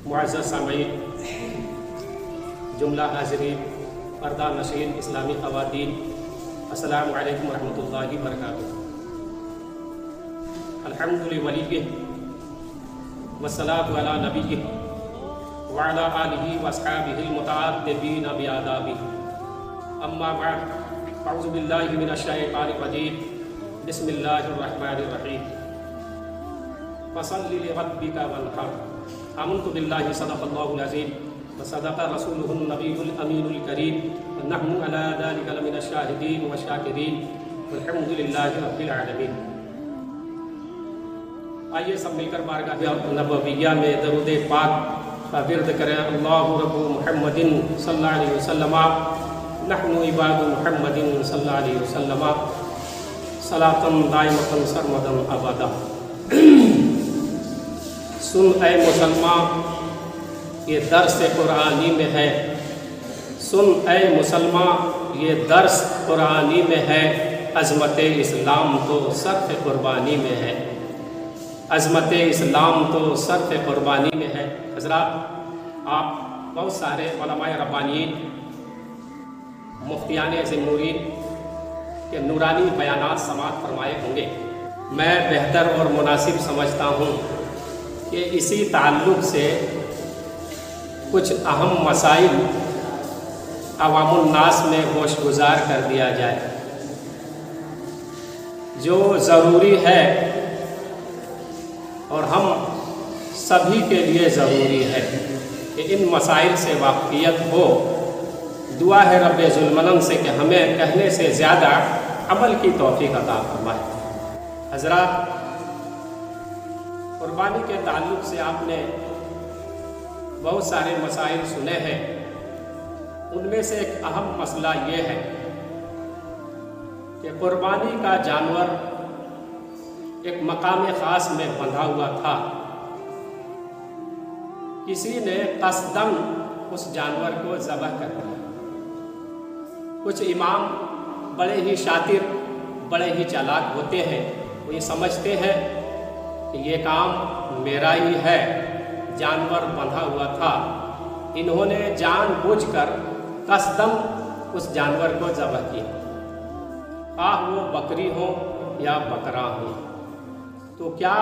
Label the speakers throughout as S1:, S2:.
S1: मुअज़्ज़ज़ सामीन, जुमला हाज़रीन, पर्दा नशीन इस्लामी ख़वातीन, अस्सलामु अलैकुम रहमतुल्लाहि व बरकातुहू। अल्हम्दुलिल्लाहि वलिय्यिही वस्सलातु अला नबिय्यिही व अला आलिहि व अस्हाबिहिल मुतअद्दिबीन बिआदाबिही। अम्मा बअद, अऊज़ु बिल्लाहि मिनश शैतानिर रजीम, बिस्मिल्लाहिर रहमानिर रहीम। फसल्लि लिरब्बिका वन्हर। आमनतु बिल्लाहि सदक़ल्लाहुल अज़ीम व सदक़ रसूलुहुन नबियुल अमीनुल करीम व नहनु अला ज़ालिका लमिनश शाहिदीन व शाकिरीन वल्हम्दुलिल्लाहि रब्बिल आलमीन। आइए सब मिलकर बारगाह नबविय्या में दरूद पाक का विर्द करें। अल्लाहु रब्बु मुहम्मदिन सल्लल्लाहु अलैहि वसल्लम, नहनु इबादु मुहम्मदिन सल्लल्लाहु अलैहि वसल्लम, सलातन दाइमतन सरमदन अबदा। सुन ऐ मुसलमान, ये दर्स कुरानी में है। सुन ऐ मुसलमान, ये दर्स कुरानी में है। अज़मत इस्लाम तो सर्फ़ कुर्बानी में है। अज़मत इस्लाम तो सर्फ़ कुर्बानी में है। हज़रात, आप बहुत सारे उलमाए रब्बानीन, मुफ्तियाने ज़िम्मूरीन के नूरानी बयानात समाअत फरमाए होंगे। मैं बेहतर और मुनासिब समझता हूँ कि इसी ताल्लुक़ से कुछ अहम मसाइल अवामुन्नास में होशगुजार कर दिया जाए। जो ज़रूरी है और हम सभी के लिए ज़रूरी है कि इन मसाइल से वाक़फ़ियत हो। दुआ है रब्बे ज़ुल-मलन से कि हमें कहने से ज़्यादा अमल की तौफ़ीक़ अता फरमाए। हज़रात, कुर्बानी के ताल्लुक़ से आपने बहुत सारे मसाइल सुने हैं। उनमें से एक अहम मसला ये है कि कुर्बानी का जानवर एक मकाम ख़ास में बंधा हुआ था। किसी ने क़स्दन उस जानवर को ज़बह कर दिया। कुछ इमाम बड़े ही शातिर, बड़े ही चालाक होते हैं। वो ये समझते हैं कि ये काम मेरा ही है, जानवर बंधा हुआ था, इन्होंने जानबूझकर क़स्दन उस जानवर को ज़बह किया, वो बकरी हो या बकरा हो। तो क्या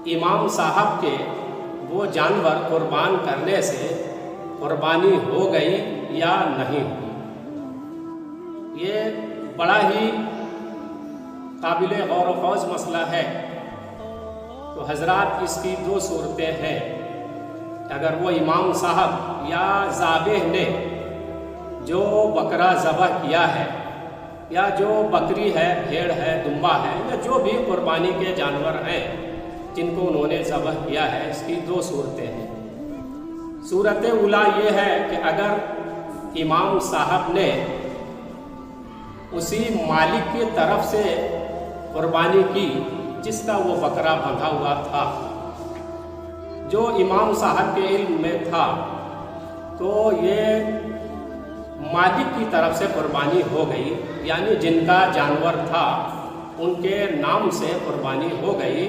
S1: इमाम साहब के वो जानवर कुर्बान करने से कुर्बानी हो गई या नहीं हुई? ये बड़ा ही काबिल गौर व फौज मसला है। तो हज़रात, इसकी दो सूरतें हैं। अगर वो इमाम साहब या ज़ाबिह ने जो बकरा ज़बह किया है या जो बकरी है, भेड़ है, दुम्बा है या जो भी कुर्बानी के जानवर हैं जिनको उन्होंने ज़बह किया है, इसकी दो सूरतें हैं। सूरत उला ये है कि अगर इमाम साहब ने उसी मालिक की तरफ से कुर्बानी की जिसका वो बकरा बंधा हुआ था, जो इमाम साहब के इल्म में था, तो ये मालिक की तरफ से कुर्बानी हो गई, यानी जिनका जानवर था उनके नाम से कुर्बानी हो गई।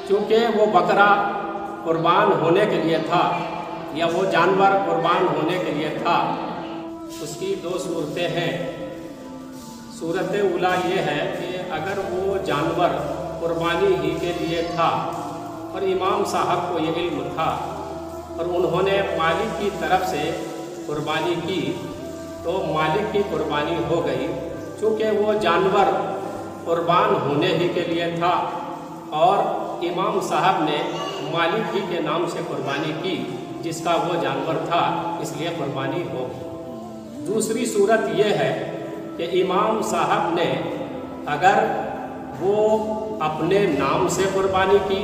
S1: क्योंकि वो बकरा कुर्बान होने के लिए था या वो जानवर कुर्बान होने के लिए था। उसकी दो सूरतें हैं। सूरत उला ये है कि अगर वो जानवर कुर्बानी ही के लिए था और इमाम साहब को ये इल्म था और उन्होंने मालिक की तरफ से कुर्बानी की, तो मालिक की कुर्बानी हो गई। चूँकि वो जानवर कुर्बान होने ही के लिए था और इमाम साहब ने मालिक ही के नाम से कुर्बानी की जिसका वो जानवर था, इसलिए कुर्बानी हो गई। दूसरी सूरत ये है कि इमाम साहब ने अगर वो अपने नाम से कुर्बानी की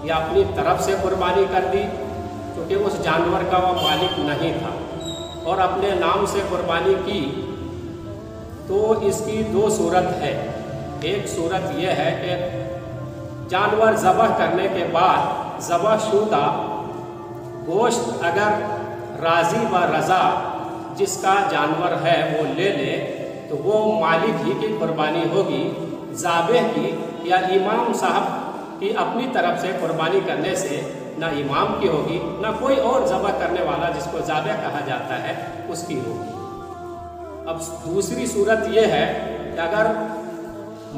S1: या अपनी तरफ से कुर्बानी कर दी, क्योंकि उस जानवर का वो मालिक नहीं था, और अपने नाम से कुर्बानी की, तो इसकी दो सूरत है। एक सूरत यह है कि जानवर ज़बह करने के बाद ज़बहशुदा गोश्त अगर राज़ी व रज़ा जिसका जानवर है वो ले ले, तो वो मालिक ही की कुर्बानी होगी। ज़ाबिह की या इमाम साहब की अपनी तरफ से कुर्बानी करने से نہ امام کی ہوگی، نہ کوئی اور ذبح کرنے والا جس کو ذابح کہا جاتا ہے اس کی ہوگی۔ اب دوسری صورت یہ ہے کہ اگر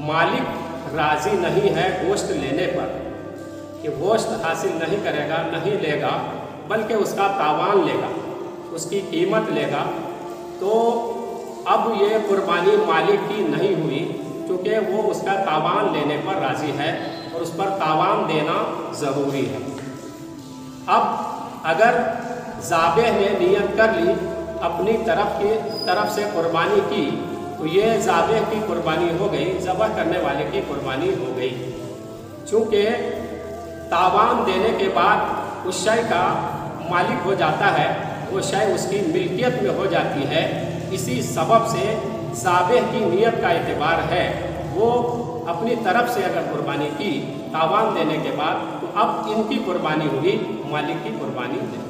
S1: مالک راضی نہیں ہے گوشت لینے پر، کہ گوشت حاصل نہیں کرے گا، نہیں لے گا، بلکہ اس کا تاوان لے گا، اس کی قیمت لے گا، تو اب یہ قربانی مالک کی نہیں ہوئی، کیونکہ وہ اس کا تاوان لینے پر راضی ہے اور اس پر تاوان دینا ضروری ہے۔ اب اگر ذابح نے نیت کر لی، اپنی طرف سے قربانی کی، تو یہ ذابح کی قربانی ہو گئی، ذبح کرنے والے کی قربانی ہو گئی۔ چونکہ تاوان دینے کے بعد اس شے کا مالک ہو جاتا ہے، وہ شے اس کی ملکیت میں ہو جاتی ہے، اسی سبب سے ذابح کی نیت کا اعتبار ہے۔ وہ اپنی طرف سے اگر قربانی کی تاوان دینے کے بعد، تو اب ان کی قربانی ہوئی، مالک کی قربانی نہیں۔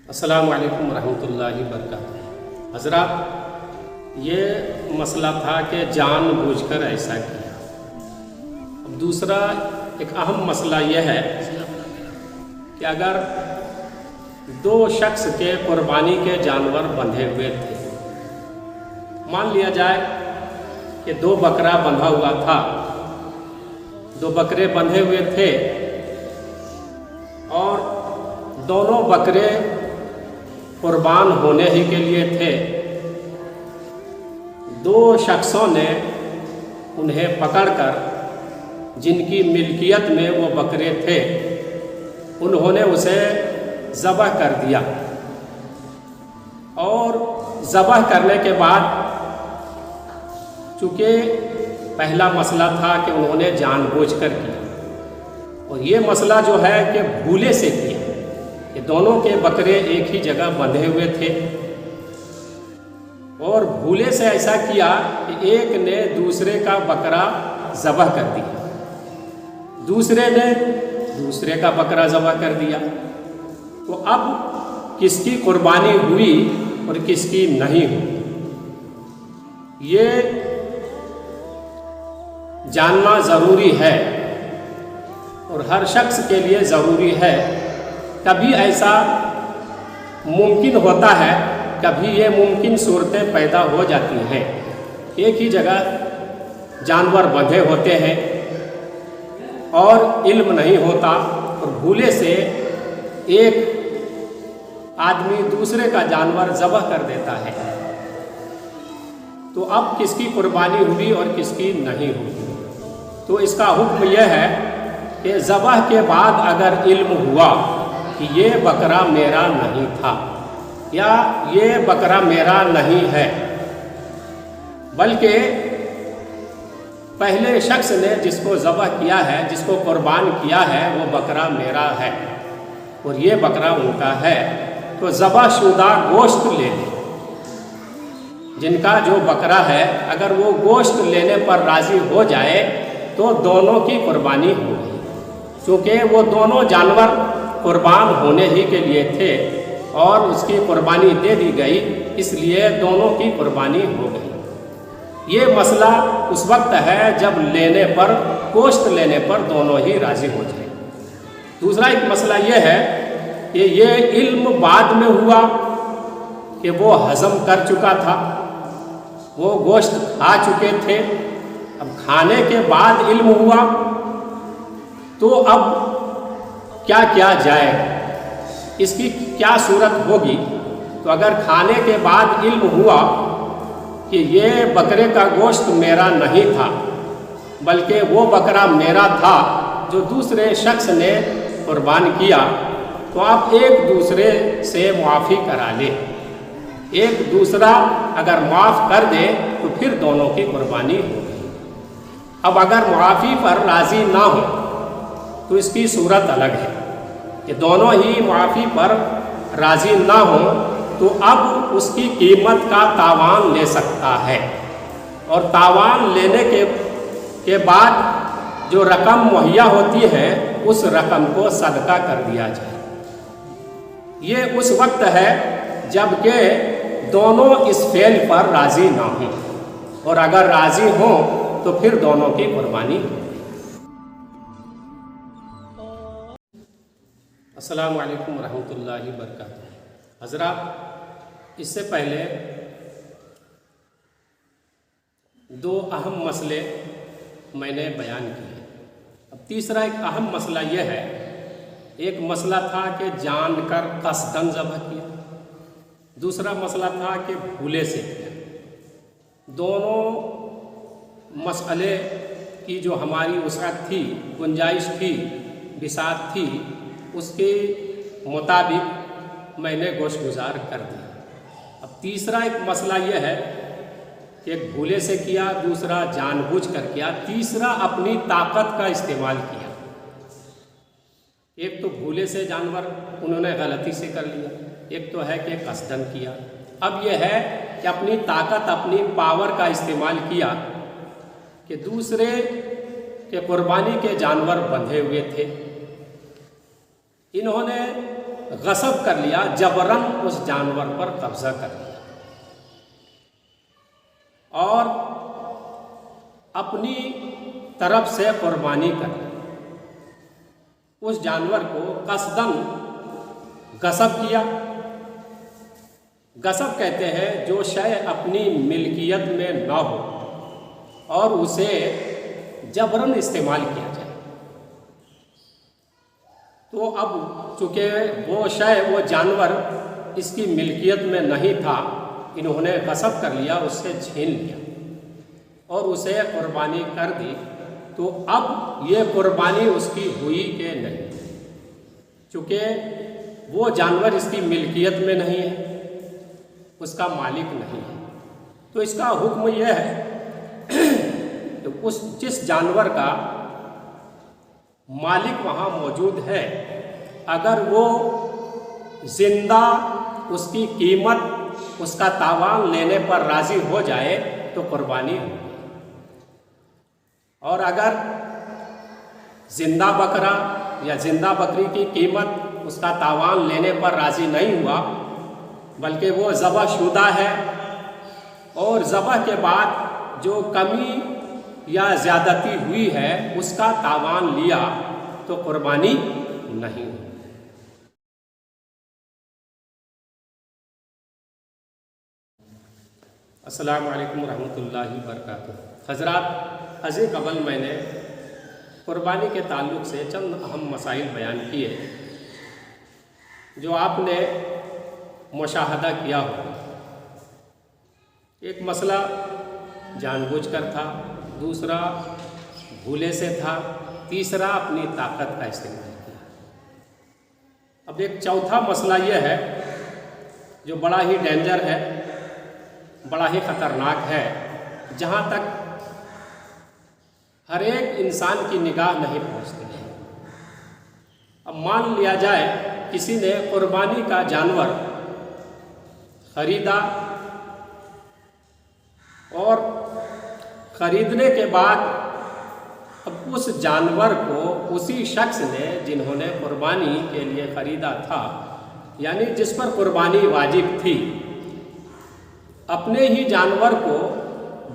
S1: السلام علیکم ورحمۃ اللہ وبرکاتہ۔ حضرات، یہ مسئلہ تھا کہ جان بوجھ کر ایسا کیا۔ اب دوسرا ایک اہم مسئلہ یہ ہے کہ اگر دو شخص کے قربانی کے جانور بندھے ہوئے تھے، مان لیا جائے کہ 2 بکرا بندھا ہوا تھا، 2 بکرے بندھے ہوئے تھے، اور دونوں بکرے قربان ہونے ہی کے لیے تھے۔ 2 شخصوں نے انہیں پکڑ کر، جن کی ملکیت میں وہ بکرے تھے، انہوں نے اسے ذبح کر دیا، اور ذبح کرنے کے بعد چونکہ پہلا مسئلہ تھا کہ انہوں نے جان بوجھ کر کیا، اور یہ مسئلہ جو ہے کہ بھولے سے کیا، کہ دونوں کے بکرے ایک ہی جگہ بندھے ہوئے تھے، اور بھولے سے ایسا کیا کہ ایک نے دوسرے کا بکرا ذبح کر دیا، دوسرے نے دوسرے کا بکرا ذبح کر دیا۔ تو اب کس کی قربانی ہوئی اور کس کی نہیں ہوئی، یہ جاننا ضروری ہے، اور ہر شخص کے لیے ضروری ہے۔ کبھی ایسا ممکن ہوتا ہے، کبھی یہ ممکن صورتیں پیدا ہو جاتی ہیں، ایک ہی جگہ جانور بندھے ہوتے ہیں اور علم نہیں ہوتا، اور بھولے سے ایک آدمی دوسرے کا جانور ذبح کر دیتا ہے، تو اب کس کی قربانی ہوئی اور کس کی نہیں ہوئی؟ تو اس کا حکم یہ ہے کہ ذبح کے بعد اگر علم ہوا کہ یہ بکرا میرا نہیں تھا، یا یہ بکرا میرا نہیں ہے، بلکہ پہلے شخص نے جس کو ذبح کیا ہے، جس کو قربان کیا ہے، وہ بکرا میرا ہے اور یہ بکرا ان کا ہے، تو ذبح شدہ گوشت لے لیں۔ جن کا جو بکرا ہے، اگر وہ گوشت لینے پر راضی ہو جائے تو دونوں کی قربانی ہوگی، کیونکہ وہ دونوں جانور قربان ہونے ہی کے لیے تھے اور اس کی قربانی دے دی گئی، اس لیے دونوں کی قربانی ہو گئی۔ یہ مسئلہ اس وقت ہے جب لینے پر، گوشت لینے پر دونوں ہی راضی ہو جائیں۔ دوسرا ایک مسئلہ یہ ہے کہ یہ علم بعد میں ہوا کہ وہ ہضم کر چکا تھا، وہ گوشت کھا چکے تھے، اب کھانے کے بعد علم ہوا، تو اب کیا کیا جائے، اس کی کیا صورت ہوگی؟ تو اگر کھانے کے بعد علم ہوا کہ یہ بکرے کا گوشت میرا نہیں تھا، بلکہ وہ بکرا میرا تھا جو دوسرے شخص نے قربان کیا، تو آپ ایک دوسرے سے معافی کرا لیں۔ ایک دوسرا اگر معاف کر دے تو پھر دونوں کی قربانی ہوگی۔ اب اگر معافی پر راضی نہ ہو تو اس کی صورت الگ ہے کہ دونوں ہی معافی پر راضی نہ ہوں، تو اب اس کی قیمت کا تاوان لے سکتا ہے، اور تاوان لینے کے بعد جو رقم مہیا ہوتی ہے اس رقم کو صدقہ کر دیا جائے۔ یہ اس وقت ہے جب کہ دونوں اس فعل پر راضی نہ ہوں، اور اگر راضی ہوں तो फिर दोनों की कुर्बानी। अस्सलामु अलैकुम रहमतुल्लाहि बरकातुहू। हज़रात, इससे पहले दो अहम मसले मैंने बयान किए। अब तीसरा एक अहम मसला यह है, एक मसला था कि जानकर कसदन ज़बह किया, दूसरा मसला था कि भूले से किया। दोनों मसले की जो हमारी वसअत थी, गुंजाइश थी, बिसात थी, उसके मुताबिक मैंने गोशगुजार कर दिया। अब तीसरा एक मसला यह है कि एक भूले से किया, दूसरा जानबूझ कर किया, तीसरा अपनी ताकत का इस्तेमाल किया। एक तो भूले से जानवर उन्होंने गलती से कर लिया, एक तो है कि कसदन किया। अब यह है कि अपनी ताकत, अपनी पावर का इस्तेमाल किया कि दूसरे के कुर्बानी के जानवर बंधे हुए थे, इन्होंने गसब कर लिया, जबरन उस जानवर पर कब्जा कर लिया और अपनी तरफ से कुर्बानी कर ली। उस जानवर को कसदन गसब किया। गसब कहते हैं जो शय अपनी मिल्कियत में न हो और उसे जबरन इस्तेमाल किया जाए। तो अब चूँकि वो शय, वो जानवर इसकी मिल्कियत में नहीं था, इन्होंने गसब कर लिया, उससे छीन लिया और उसे कुर्बानी कर दी। तो अब ये कुर्बानी उसकी हुई कि नहीं, चूँकि वो जानवर इसकी मिल्कियत में नहीं है, उसका मालिक नहीं है। तो इसका हुक्म यह है कि उस जिस जानवर का मालिक वहाँ मौजूद है, अगर वो जिंदा उसकी कीमत, उसका तावान लेने पर राज़ी हो जाए तो कुर्बानी होगी। और अगर जिंदा बकरा या जिंदा बकरी की कीमत, उसका तावान लेने पर राज़ी नहीं हुआ, बल्कि वो ज़बह शुदा है और ज़बह के बाद जो कमी या ज़्यादती हुई है उसका तावान लिया, तो कुर्बानी नहीं। अस्सलामु अलैकुम रहमतुल्लाहि बरकातुहू। हज़रात, अज़े कबल मैंने कुर्बानी के ताल्लुक़ से चंद अहम मसाइल बयान किए जो आपने मुशाहदा किया होगा। एक मसला जानबूझकर था, दूसरा भूले से था, तीसरा अपनी ताकत का इस्तेमाल किया। अब एक चौथा मसला यह है जो बड़ा ही डेंजर है, बड़ा ही ख़तरनाक है, जहाँ तक हर एक इंसान की निगाह नहीं पहुँचती है। अब मान लिया जाए किसी ने कुर्बानी का जानवर खरीदा और ख़रीदने के बाद अब उस जानवर को उसी शख्स ने जिन्होंने कुर्बानी के लिए ख़रीदा था, यानी जिस पर कुर्बानी वाजिब थी, अपने ही जानवर को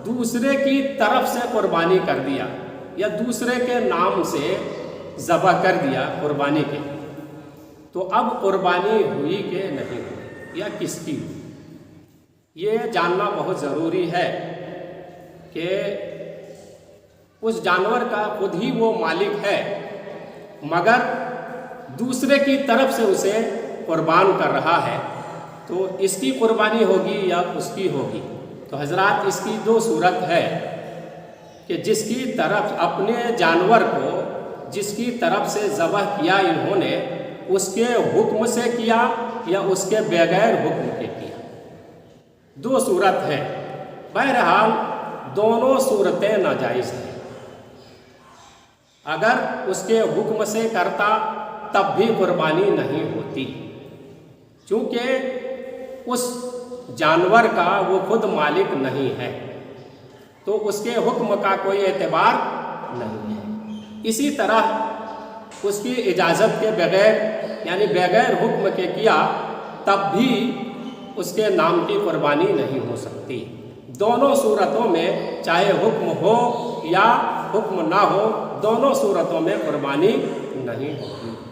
S1: दूसरे की तरफ से कुर्बानी कर दिया या दूसरे के नाम से ज़बह कर दिया कुर्बानी के। तो अब कुर्बानी हुई कि नहीं हुई या किसकी हुई, ये जानना बहुत ज़रूरी है कि उस जानवर का खुद ही वो मालिक है, मगर दूसरे की तरफ से उसे कुर्बान कर रहा है, तो इसकी कुर्बानी होगी या उसकी होगी। तो हज़रात, इसकी दो सूरत है कि जिसकी तरफ अपने जानवर को जिसकी तरफ से ज़बह किया इन्होंने, उसके हुक्म से किया या उसके बगैर हुक्म के किया। दो सूरत है। बहरहाल दोनों सूरतें नाजायज़ हैं। अगर उसके हुक्म से करता तब भी कुर्बानी नहीं होती, क्योंकि उस जानवर का वो खुद मालिक नहीं है, तो उसके हुक्म का कोई एतबार नहीं है। इसी तरह उसकी इजाज़त के बगैर यानी बगैर हुक्म के किया तब भी उसके नाम की कुर्बानी नहीं हो सकती। دونوں صورتوں میں چاہے حکم ہو یا حکم نہ ہو، دونوں صورتوں میں قربانی نہیں ہوگی۔